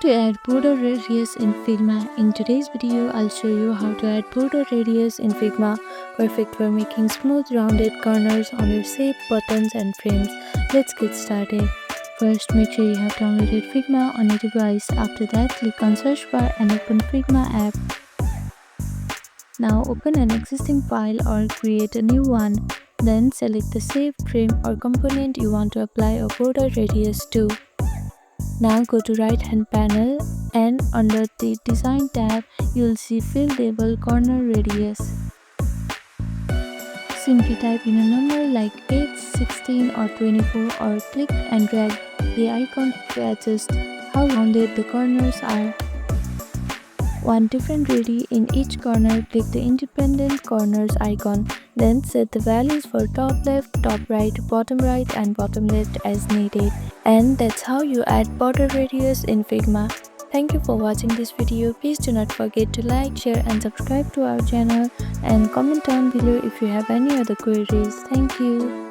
to add border radius in Figma. In today's video, I'll show you how to add border radius in Figma, perfect for making smooth rounded corners on your shape, buttons and frames. Let's get started. First, make sure you have downloaded Figma on your device. After that, click on search bar and open Figma app. Now open an existing file or create a new one. Then select the shape, frame or component you want to apply a border radius to. Now go to right hand panel and under the design tab you will see field label corner radius. Simply type in a number like 8, 16 or 24 or click and drag the icon to adjust how rounded the corners are. Want different radii in each corner, click the independent corners icon. Then set the values for top left, top right, bottom right and bottom left as needed. And that's how you add border radius in Figma. Thank you for watching this video. Please do not forget to like, share and subscribe to our channel and comment down below if you have any other queries. Thank you.